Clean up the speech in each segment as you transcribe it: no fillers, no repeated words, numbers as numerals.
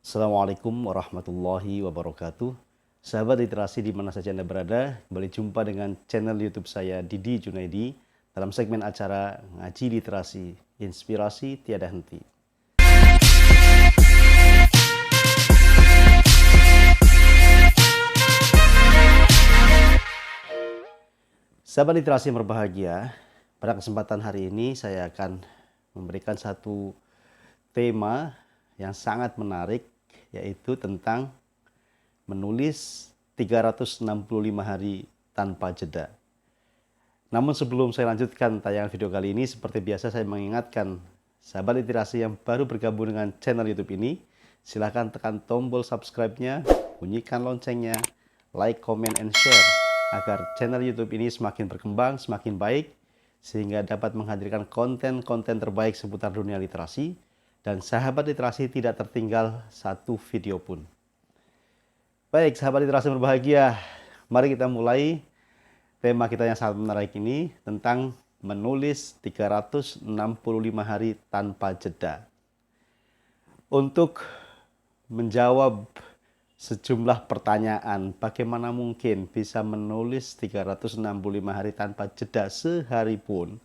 Assalamualaikum warahmatullahi wabarakatuh. Sahabat literasi di mana saja Anda berada, kembali jumpa dengan channel YouTube saya Didi Junaidi dalam segmen acara Ngaji Literasi, Inspirasi Tiada Henti. Sahabat literasi yang berbahagia, pada kesempatan hari ini saya akan memberikan satu tema yang sangat menarik, yaitu tentang menulis 365 hari tanpa jeda. Namun sebelum saya lanjutkan tayangan video kali ini, seperti biasa saya mengingatkan sahabat literasi yang baru bergabung dengan channel YouTube ini, silahkan tekan tombol subscribe-nya, bunyikan loncengnya, like, comment, and share, agar channel YouTube ini semakin berkembang, semakin baik, sehingga dapat menghadirkan konten-konten terbaik seputar dunia literasi, dan sahabat literasi tidak tertinggal satu video pun. Baik, sahabat literasi berbahagia, mari kita mulai tema kita yang sangat menarik ini tentang menulis 365 hari tanpa jeda. Untuk menjawab sejumlah pertanyaan, bagaimana mungkin bisa menulis 365 hari tanpa jeda sehari pun,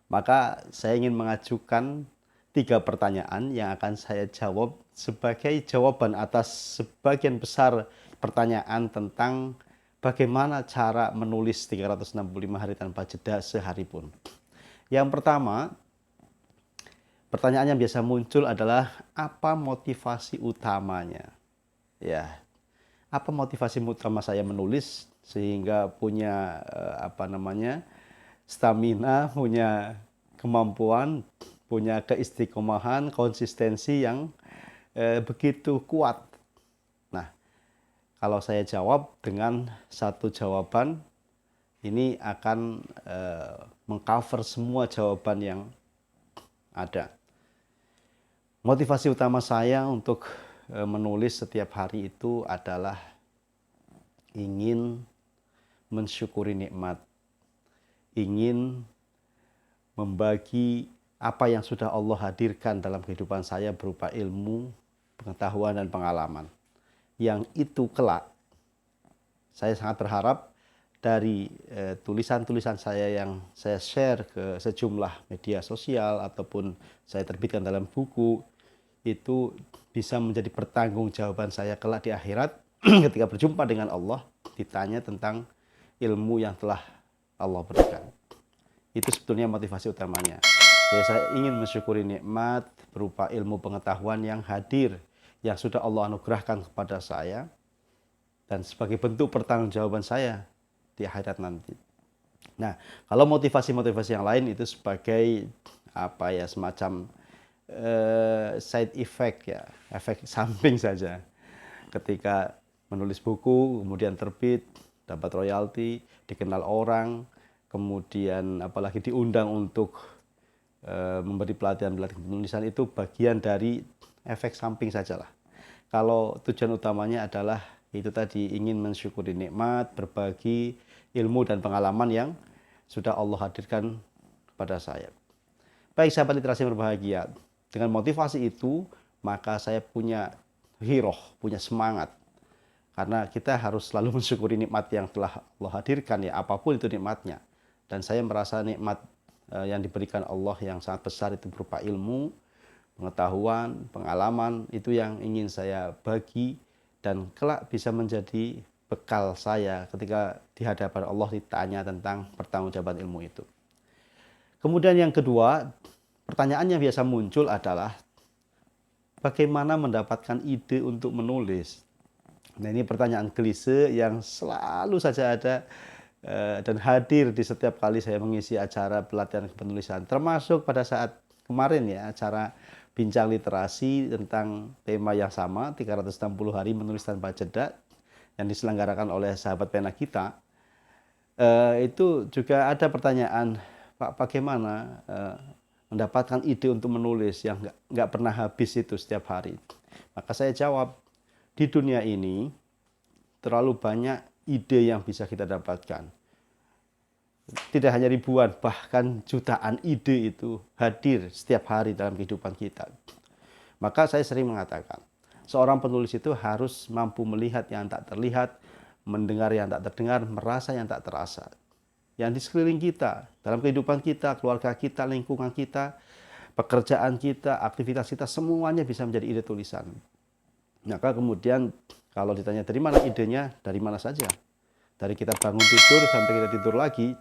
maka saya ingin mengajukan 3 pertanyaan yang akan saya jawab sebagai jawaban atas sebagian besar pertanyaan tentang bagaimana cara menulis 365 hari tanpa jeda sehari pun. Yang pertama, pertanyaan yang biasa muncul adalah apa motivasi utamanya? Ya, apa motivasi utama saya menulis sehingga punya stamina, punya kemampuan, punya keistiqomahan, konsistensi yang begitu kuat. Nah, kalau saya jawab dengan satu jawaban, ini akan mengcover semua jawaban yang ada. Motivasi utama saya untuk menulis setiap hari itu adalah ingin mensyukuri nikmat, ingin membagi apa yang sudah Allah hadirkan dalam kehidupan saya berupa ilmu, pengetahuan, dan pengalaman. Yang itu kelak, saya sangat berharap dari tulisan-tulisan saya yang saya share ke sejumlah media sosial ataupun saya terbitkan dalam buku, itu bisa menjadi pertanggungjawaban saya kelak di akhirat ketika berjumpa dengan Allah, ditanya tentang ilmu yang telah Allah berikan. Itu sebetulnya motivasi utamanya. Jadi saya ingin mensyukuri nikmat berupa ilmu pengetahuan yang hadir, yang sudah Allah anugerahkan kepada saya, dan sebagai bentuk pertanggungjawaban saya di akhirat nanti. Nah, kalau motivasi-motivasi yang lain itu sebagai semacam side effect, ya, efek samping saja. Ketika menulis buku, kemudian terbit, dapat royalti, dikenal orang, kemudian apalagi diundang untuk memberi pelatihan penulisan, itu bagian dari efek samping sajalah. Kalau tujuan utamanya adalah itu tadi, ingin mensyukuri nikmat, berbagi ilmu dan pengalaman yang sudah Allah hadirkan kepada saya. Baik sahabat literasi yang berbahagia, dengan motivasi itu maka saya punya hiroh, punya semangat. Karena kita harus selalu mensyukuri nikmat yang telah Allah hadirkan, ya, apapun itu nikmatnya. Dan saya merasa nikmat yang diberikan Allah yang sangat besar itu berupa ilmu, pengetahuan, pengalaman, itu yang ingin saya bagi dan kelak bisa menjadi bekal saya ketika di hadapan Allah ditanya tentang pertanggungjawaban ilmu itu. Kemudian yang kedua, pertanyaan yang biasa muncul adalah bagaimana mendapatkan ide untuk menulis. Nah, ini pertanyaan klise yang selalu saja ada dan hadir di setiap kali saya mengisi acara pelatihan penulisan, termasuk pada saat kemarin, ya, acara bincang literasi tentang tema yang sama, 360 hari menulis tanpa jeda, yang diselenggarakan oleh sahabat pena kita. Itu juga ada pertanyaan, Pak, bagaimana mendapatkan ide untuk menulis yang nggak pernah habis itu setiap hari. Maka saya jawab, di dunia ini terlalu banyak ide yang bisa kita dapatkan. Tidak hanya ribuan, bahkan jutaan ide itu hadir setiap hari dalam kehidupan kita. Maka saya sering mengatakan, Seorang penulis itu harus mampu melihat yang tak terlihat, mendengar yang tak terdengar, merasa yang tak terasa. Yang di sekeliling kita, dalam kehidupan kita, keluarga kita, lingkungan kita, pekerjaan kita, aktivitas kita, semuanya bisa menjadi ide tulisan. Maka kemudian kalau ditanya dari mana idenya, dari mana saja. Dari kita bangun tidur sampai kita tidur lagi,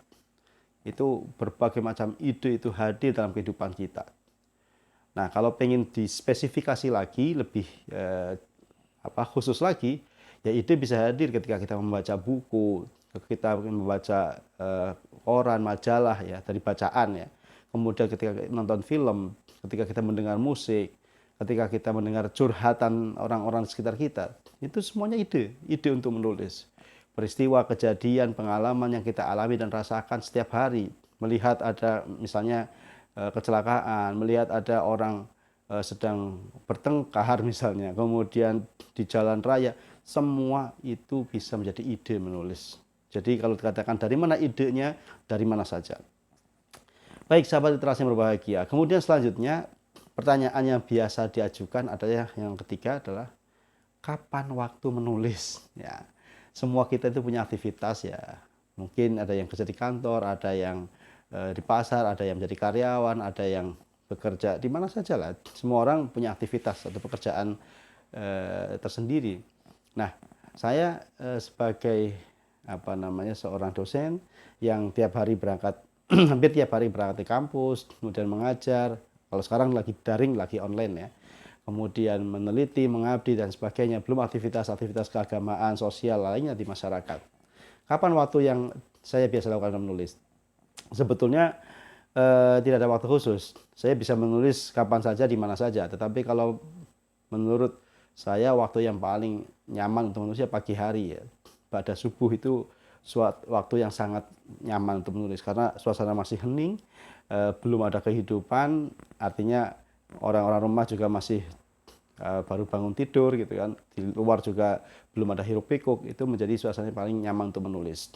itu berbagai macam ide itu hadir dalam kehidupan kita. Nah, kalau pengen dispesifikasi lagi, lebih khusus lagi, ya ide bisa hadir ketika kita membaca buku, kita membaca koran, majalah ya, dari bacaan ya. Kemudian ketika nonton film, ketika kita mendengar musik, ketika kita mendengar curhatan orang-orang di sekitar kita, itu semuanya ide untuk menulis. Peristiwa, kejadian, pengalaman yang kita alami dan rasakan setiap hari. Melihat ada misalnya kecelakaan, melihat ada orang sedang bertengkar misalnya, kemudian di jalan raya, semua itu bisa menjadi ide menulis. Jadi kalau dikatakan dari mana idenya, dari mana saja. Baik sahabat literasi yang berbahagia, kemudian selanjutnya pertanyaan yang biasa diajukan adalah yang ketiga adalah kapan waktu menulis? Ya, semua kita itu punya aktivitas ya. Mungkin ada yang kerja di kantor, ada yang di pasar, ada yang menjadi karyawan, ada yang bekerja di mana saja lah. Semua orang punya aktivitas atau pekerjaan tersendiri. Nah, saya sebagai seorang dosen yang tiap hari berangkat hampir tiap hari berangkat ke kampus, kemudian mengajar. Kalau sekarang lagi daring, lagi online ya. Kemudian meneliti, mengabdi dan sebagainya, belum aktivitas-aktivitas keagamaan, sosial lainnya di masyarakat. Kapan waktu yang saya biasa lakukan menulis? Sebetulnya tidak ada waktu khusus. Saya bisa menulis kapan saja, di mana saja. Tetapi kalau menurut saya waktu yang paling nyaman untuk menulis pagi hari ya. Pada subuh itu waktu yang sangat nyaman untuk menulis karena suasana masih hening, belum ada kehidupan, artinya orang-orang rumah juga masih baru bangun tidur gitu kan. Di luar juga belum ada hiruk pikuk, itu menjadi suasana paling nyaman untuk menulis.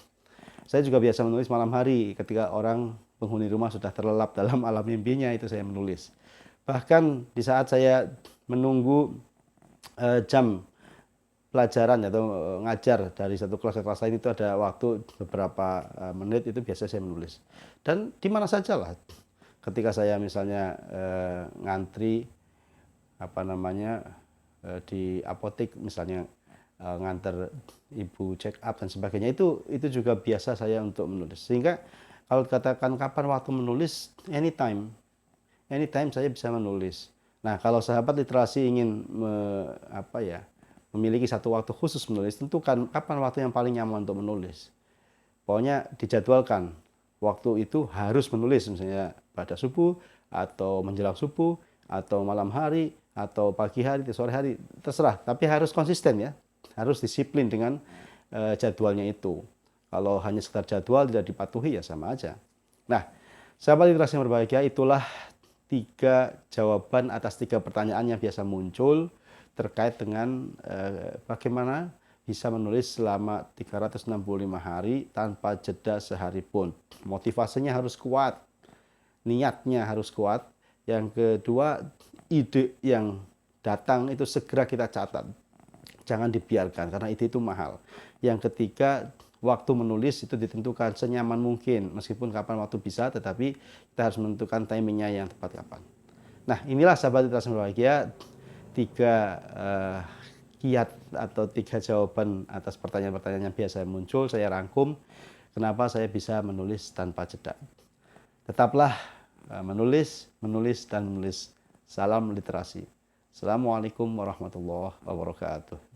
Saya juga biasa menulis malam hari ketika orang penghuni rumah sudah terlelap dalam alam mimpinya, itu saya menulis. Bahkan di saat saya menunggu jam pelajaran atau ngajar dari satu kelas ke kelas lain, itu ada waktu beberapa menit, itu biasa saya menulis. Dan di mana saja lah. Ketika saya misalnya ngantri di apotek misalnya, nganter ibu check up dan sebagainya, itu juga biasa saya untuk menulis. Sehingga kalau dikatakan kapan waktu menulis, anytime saya bisa menulis. Nah, kalau sahabat literasi ingin memiliki satu waktu khusus menulis, tentukan kapan waktu yang paling nyaman untuk menulis. Pokoknya dijadwalkan, waktu itu harus menulis, misalnya pada subuh, atau menjelang subuh, atau malam hari, atau pagi hari, atau sore hari, terserah. Tapi harus konsisten ya, harus disiplin dengan jadwalnya itu. Kalau hanya sekedar jadwal tidak dipatuhi ya sama aja. Nah, sahabat literasi yang berbahagia, itulah 3 jawaban atas 3 pertanyaan yang biasa muncul terkait dengan bagaimana bisa menulis selama 365 hari tanpa jeda sehari pun. Motivasinya harus kuat, niatnya harus kuat. Yang kedua, ide yang datang itu segera kita catat. Jangan dibiarkan karena itu mahal. Yang ketiga, waktu menulis itu ditentukan senyaman mungkin. Meskipun kapan waktu bisa, tetapi kita harus menentukan timingnya yang tepat kapan. Nah, inilah sahabat literasi berbahagia, 3 kiat atau 3 jawaban atas pertanyaan-pertanyaan yang biasa muncul. Saya rangkum kenapa saya bisa menulis tanpa jeda. Tetaplah menulis, dan menulis. Salam literasi. Assalamualaikum warahmatullahi wabarakatuh.